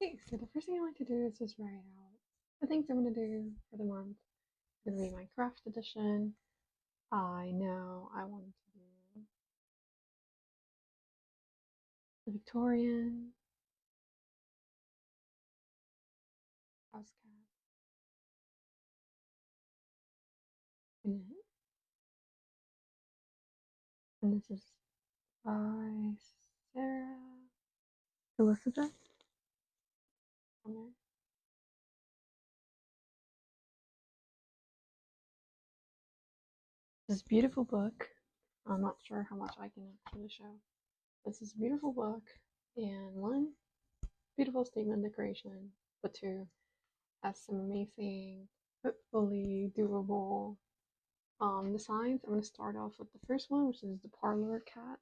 Okay, so the first thing I like to do is just write out the things I'm going to do for the month. It's going to be my craft edition. I know I want to do the Victorian house cat in it. And this is by Sarah Elizabeth on there. This beautiful book. I'm not sure how much I can actually show. This is a beautiful book, and one, beautiful statement decoration, but two, has some amazing, hopefully doable designs. I'm going to start off with the first one, which is the parlor cat.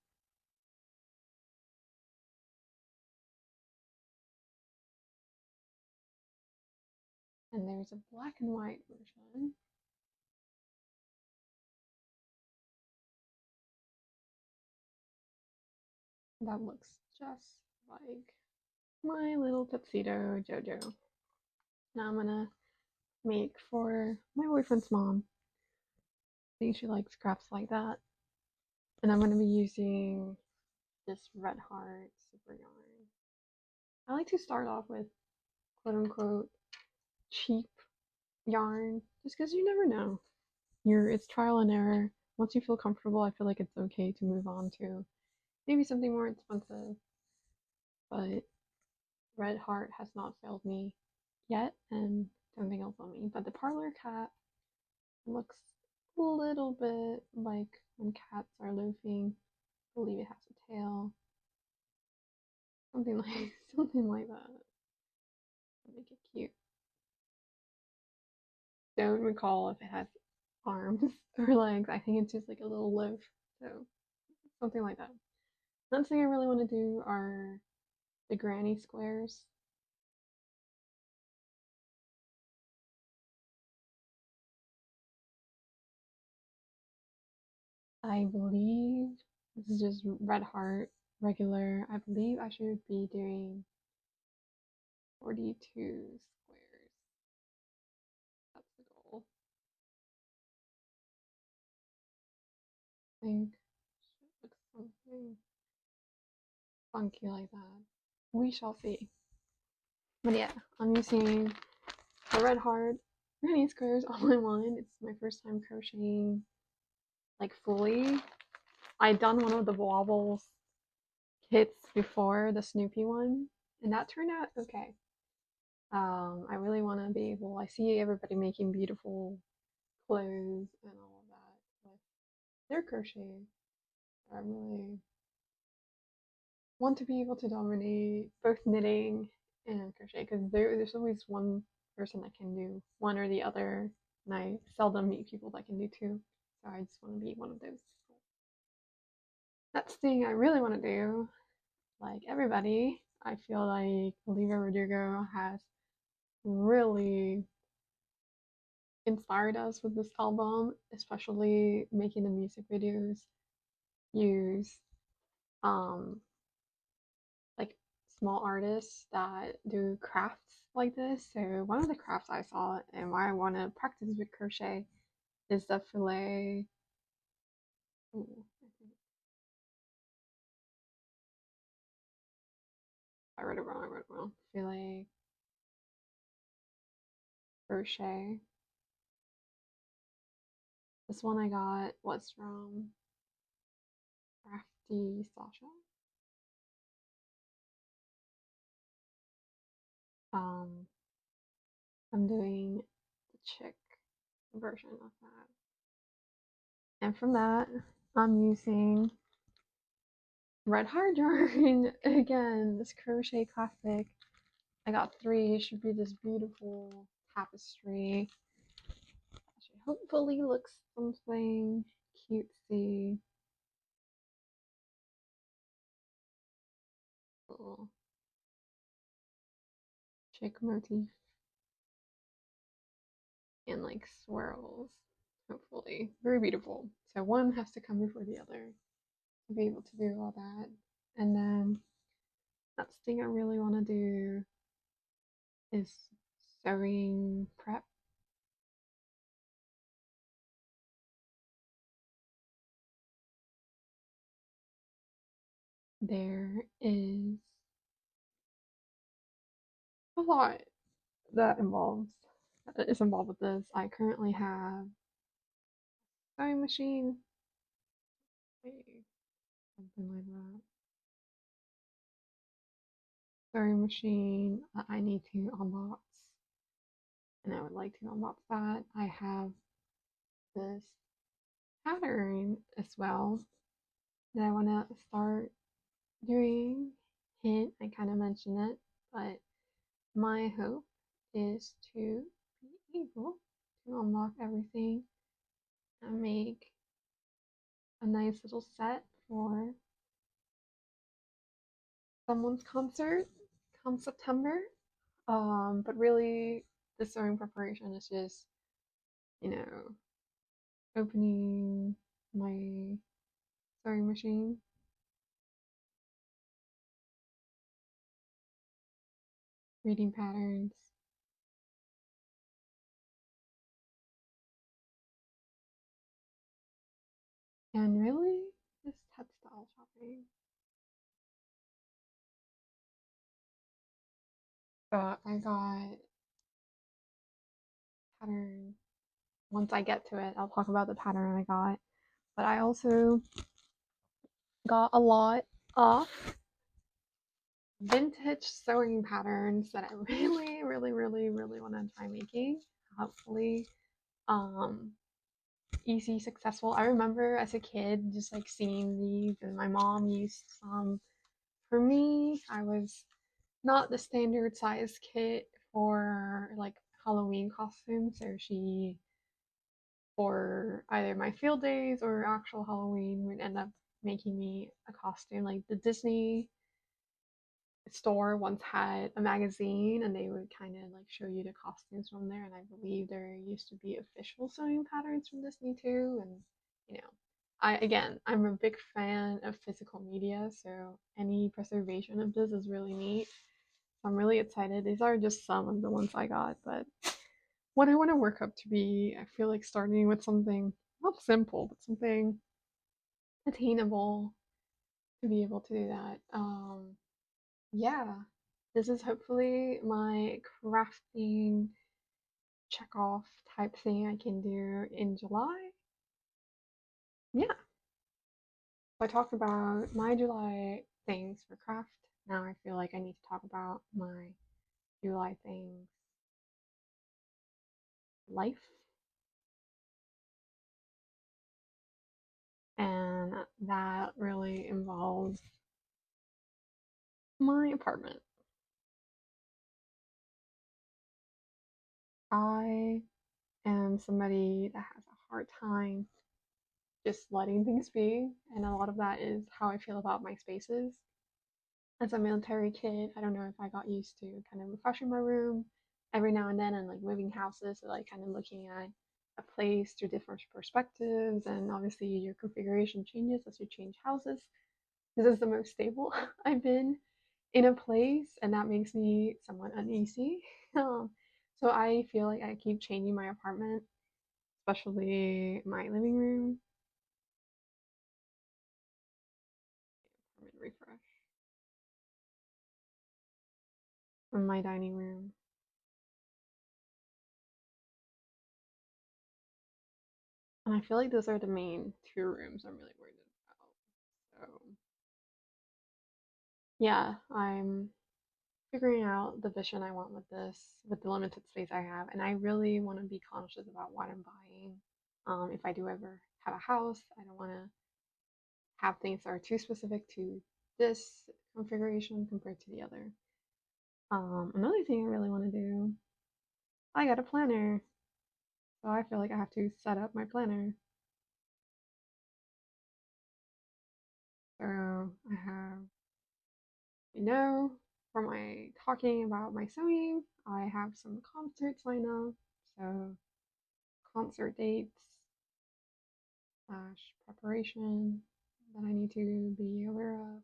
And there's a black and white version. That looks just like my little tuxedo Jojo. Now I'm gonna make for my boyfriend's mom. I think she likes crafts like that. And I'm gonna be using this Red Heart super yarn. I like to start off with quote unquote cheap yarn just because you never know. It's trial and error. Once you feel comfortable, I feel like it's okay to move on to maybe something more expensive. But Red Heart has not failed me yet, and don't think it'll fail me. But the parlor cat looks a little bit like when cats are loafing. I believe it has a tail, something like something like that. Make it cute. Don't recall if it has arms or legs. I think it's just like a little loaf, so something like that. Next thing I really want to do are the granny squares. I believe this is just Red Heart regular. I believe I should be doing 42 squares. That's the goal. I think should look something funky like that. We shall see. But yeah, I'm using a Red Heart granny squares all I want. It's my first time crocheting like fully. I'd done one of the Wobbles kits before, the Snoopy one, and that turned out okay. I really want to be able. I see everybody making beautiful clothes and all of that with their crochet. I really want to be able to dominate both knitting and crochet because there's always one person that can do one or the other, and I seldom meet people that can do two. So I just want to be one of those people. That's the thing I really want to do. Like everybody, I feel like Olivia Rodrigo has really inspired us with this album, especially making the music videos use um like small artists that do crafts like this. So one of the crafts I saw and why I want to practice with crochet is the filet. Ooh, I read it wrong. I read it wrong. Filet crochet. This one I got was from Crafty Sasha. Um, I'm doing the chick version of that. And from that, I'm using Red Heart yarn again, this crochet classic. I got three. It should be this beautiful tapestry. That should hopefully look something cutesy. Little chick motif and like swirls. Hopefully, very beautiful. So one has to come before the other to be able to do all that. And then that's the thing I really want to do is sewing prep. There is a lot that is involved with this. I currently have a sewing machine, something like that. Sewing machine that I need to unbox, and I would like to unbox that. I have this pattern as well that I want to start doing. Hint, I kind of mentioned it, but my hope is to be able to unlock everything and make a nice little set for someone's concert come September. But really, the sewing preparation is just, you know, opening my sewing machine, reading patterns, and really just textile shopping. But I got pattern. Once I get to it, I'll talk about the pattern I got. But I also got a lot of vintage sewing patterns that I really, really, really, really want to try making. Hopefully, um, easy, successful. I remember as a kid just like seeing these, and my mom used some for me. I was not the standard size kit for like Halloween costumes, so she, for either my field days or actual Halloween, would end up making me a costume. Like the Disney store once had a magazine and they would kind of like show you the costumes from there, and I believe there used to be official sewing patterns from Disney too. And you know, I'm a big fan of physical media, so any preservation of this is really neat. So I'm really excited. These are just some of the ones I got, but what I want to work up to be, I feel like starting with something not simple but something attainable to be able to do that. Yeah, this is hopefully my crafting check off type thing I can do in July. Yeah, so I talked about my July things for craft. Now I feel like I need to talk about my July things life, and that really involves my apartment. I am somebody that has a hard time just letting things be, and a lot of that is how I feel about my spaces. As a military kid, I don't know if I got used to kind of refreshing my room every now and then and like moving houses, so like kind of looking at a place through different perspectives, and obviously your configuration changes as you change houses. This is the most stable I've been in a place, and that makes me somewhat uneasy. So I feel like I keep changing my apartment, especially my living room. Apartment refresh from my dining room. And I feel like those are the main two rooms I'm really worried about. So yeah, I'm figuring out the vision I want with this, with the limited space I have, and I really want to be conscious about what I'm buying. If I do ever have a house, I don't want to have things that are too specific to this configuration compared to the other. Another thing I really want to do, I got a planner, so I feel like I have to set up my planner. So I have, for my talking about my sewing, I have some concerts lined up. So concert dates slash preparation that I need to be aware of.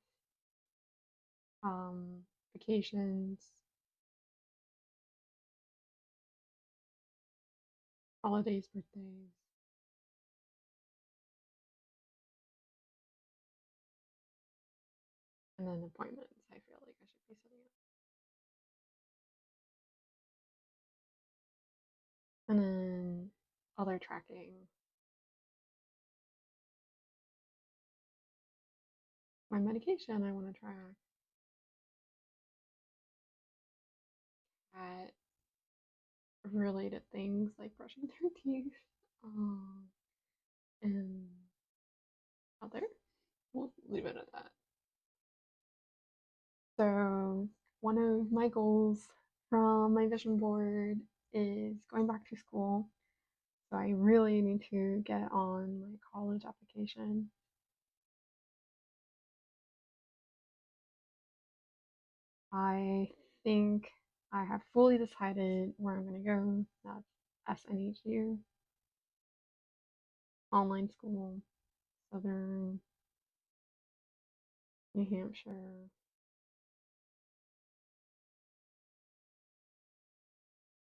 Vacations, holidays, birthdays, and then appointments. I feel like I should be setting up. And then other tracking. My medication I want to track. At related things like brushing their teeth, um, and other. We'll leave it at that. So, one of my goals from my vision board is going back to school. So, I really need to get on my college application. I think I have fully decided where I'm going to go. That's SNHU, online school, Southern New Hampshire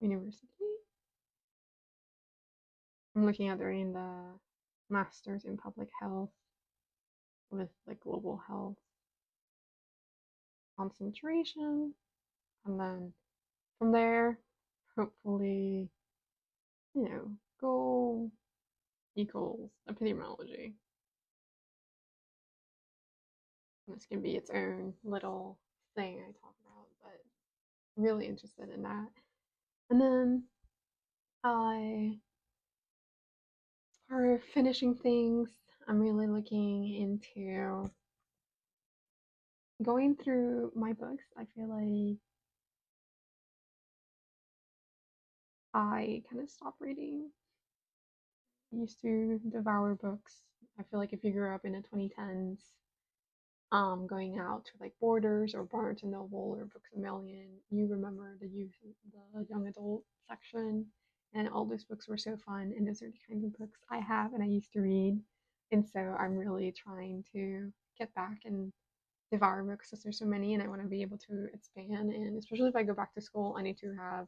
University. I'm looking at doing the master's in public health with like global health concentration, and then from there, hopefully, goal equals epidemiology. And this can be its own little thing I talk about, but I'm really interested in that. And then I, as part of finishing things, I'm really looking into going through my books. I feel like I kind of stopped reading. I used to devour books. I feel like if you grew up in the 2010s, going out to like Borders or Barnes and Noble or Books a Million, you remember the young adult section, and all those books were so fun. And those are the kinds of books I have and I used to read, and so I'm really trying to get back and devour books because there's so many, and I want to be able to expand. And especially if I go back to school, I need to have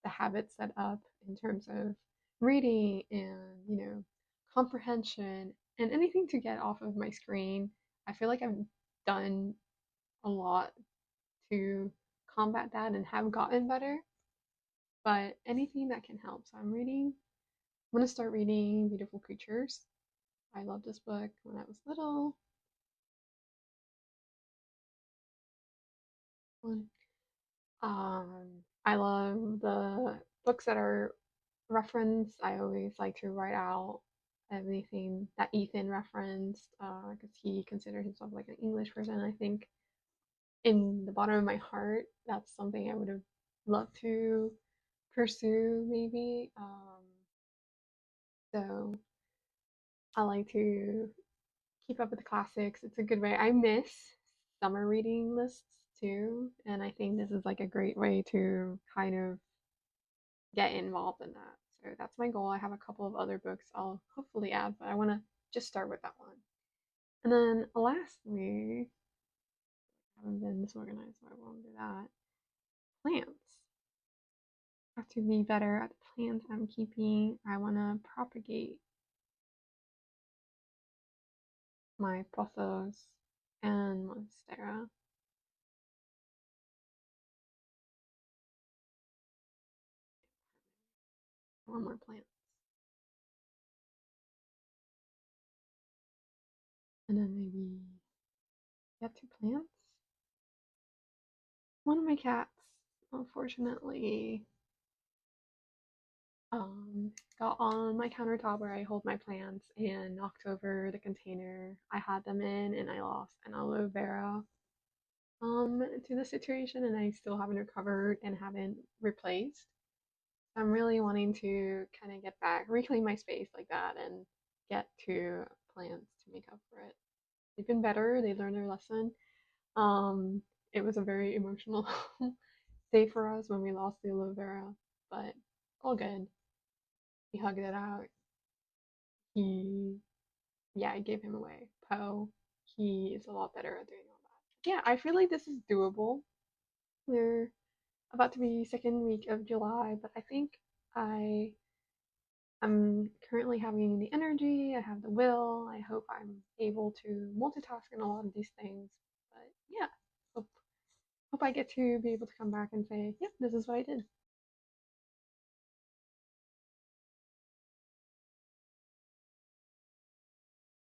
the habits set up in terms of reading and comprehension and anything to get off of my screen. I feel like I've done a lot to combat that and have gotten better, but anything that can help. So I'm going to start reading Beautiful Creatures. I loved this book when I was little. I love the books that are referenced. I always like to write out everything that Ethan referenced because he considered himself like an English person. I think in the bottom of my heart, that's something I would have loved to pursue, maybe. So I like to keep up with the classics. It's a good way. I miss summer reading lists too, and I think this is like a great way to kind of get involved in that. So that's my goal. I have a couple of other books I'll hopefully add, but I want to just start with that one. And then lastly, I haven't been disorganized, so I won't do that. Plants. I have to be better at the plants I'm keeping. I want to propagate my pothos and monstera. I want more plants. And then maybe get two plants. One of my cats, unfortunately, got on my countertop where I hold my plants and knocked over the container I had them in, and I lost an aloe vera to the situation, and I still haven't recovered and haven't replaced. I'm really wanting to kind of get back, reclaim my space like that, and get to plants to make up for it. They've been better. They learned their lesson. Um, it was a very emotional day for us when we lost the aloe vera, but all good. He hugged it out. He, yeah, I gave him away. Poe, he is a lot better at doing all that. Yeah, I feel like this is doable. We're about to be second week of July, but I think I I'm currently having the energy, I have the will. I hope I'm able to multitask in a lot of these things. But yeah, hope I get to be able to come back and say, yep, this is what I did.